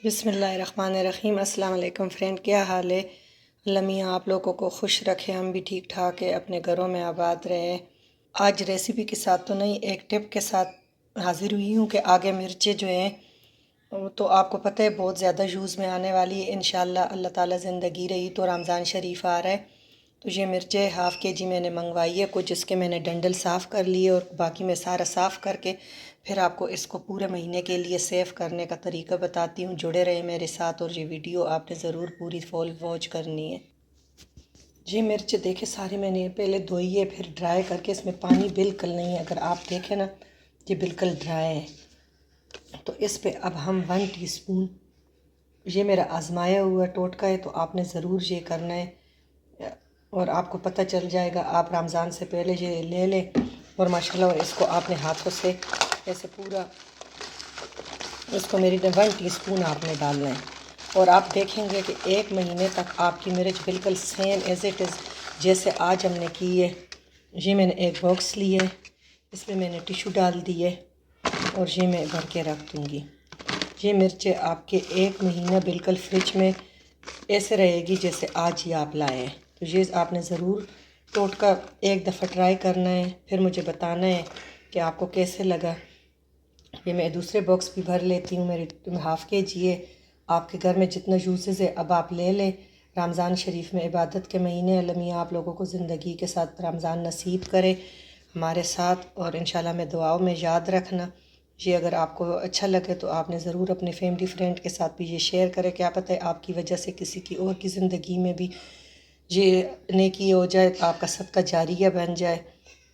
بسم اللہ الرحمن الرحیم۔ السلام علیکم فرینڈ، کیا حال ہے؟ اللہ میاں آپ لوگوں کو خوش رکھے، ہم بھی ٹھیک ٹھاک ہے، اپنے گھروں میں آباد رہے۔ آج ریسیپی کے ساتھ تو نہیں، ایک ٹپ کے ساتھ حاضر ہوئی ہوں کہ آگے مرچیں جو ہیں تو آپ کو پتہ ہے بہت زیادہ یوز میں آنے والی ہے انشاءاللہ۔ اللہ تعالیٰ زندگی رہی تو رمضان شریف آ رہا ہے، تو یہ مرچیں ½ kg میں نے منگوائی ہے، کچھ اس کے میں نے ڈنڈل صاف کر لیے اور باقی میں سارا صاف کر کے پھر آپ کو اس کو پورے مہینے کے لیے سیو کرنے کا طریقہ بتاتی ہوں۔ جڑے رہے میرے ساتھ اور یہ ویڈیو آپ نے ضرور پوری فول واچ کرنی ہے۔ یہ مرچ دیکھیں ساری میں نے پہلے دھوئی ہے، پھر ڈرائی کر کے، اس میں پانی بالکل نہیں ہے، اگر آپ دیکھیں نا یہ بالکل ڈرائی ہے۔ تو اس پہ اب ہم 1 ٹی اسپون، یہ میرا آزمایا ہوا ٹوٹکا ہے تو آپ نے ضرور یہ کرنا ہے اور آپ کو پتہ چل جائے گا۔ آپ رمضان سے پہلے یہ لے لیں اور ماشاءاللہ اس کو آپ نے ہاتھوں سے ایسے پورا، اس کو میری 1 ٹی اسپون آپ نے ڈالنا ہے اور آپ دیکھیں گے کہ 1 مہینے تک آپ کی مرچ بالکل سیم ایز اٹ از جیسے آج ہم نے کی ہے۔ یہ میں نے ایک باکس لی ہے، اس میں میں نے ٹیشو ڈال دی ہے اور یہ میں بھر کے رکھ دوں گی۔ یہ مرچیں آپ کے 1 مہینہ بالکل فریج میں ایسے رہے گی جیسے آج ہی آپ لائے ہیں۔ تو یہ آپ نے ضرور ٹوٹکا ایک دفعہ ٹرائی کرنا ہے، پھر مجھے بتانا ہے کہ آپ کو کیسے لگا۔ یہ میں دوسرے باکس بھی بھر لیتی ہوں، میری ½ kg ہے۔ آپ کے گھر میں جتنا یوزز ہے اب آپ لے لیں۔ رمضان شریف میں عبادت کے مہینے، اللہ میاں آپ لوگوں کو زندگی کے ساتھ رمضان نصیب کرے ہمارے ساتھ، اور انشاءاللہ میں دعاؤں میں یاد رکھنا۔ یہ اگر آپ کو اچھا لگے تو آپ نے ضرور اپنے فیملی فرینڈ کے ساتھ بھی یہ شیئر کرے، کیا پتہ ہے آپ کی وجہ سے کسی کی اور کی زندگی میں بھی یہ نیکی ہو جائے، آپ کا صدقہ جاریہ بن جائے۔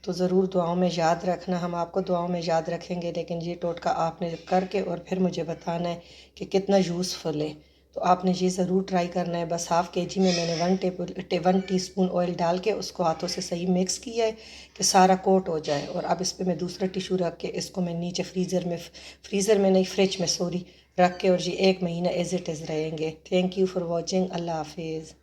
تو ضرور دعاؤں میں یاد رکھنا، ہم آپ کو دعاؤں میں یاد رکھیں گے، لیکن یہ ٹوٹکا آپ نے کر کے اور پھر مجھے بتانا ہے کہ کتنا یوزفل ہے۔ تو آپ نے یہ ضرور ٹرائی کرنا ہے۔ بس ½ kg میں میں نے 1 ٹی اسپون آئل ڈال کے اس کو ہاتھوں سے صحیح مکس کیا ہے کہ سارا کوٹ ہو جائے، اور اب اس پہ میں دوسرا ٹیشو رکھ کے اس کو میں نیچے فریزر میں نہیں، فریج میں رکھ کے، اور یہ 1 مہینہ ایز اٹ از رہیں گے۔ تھینک یو فار واچنگ، اللہ حافظ۔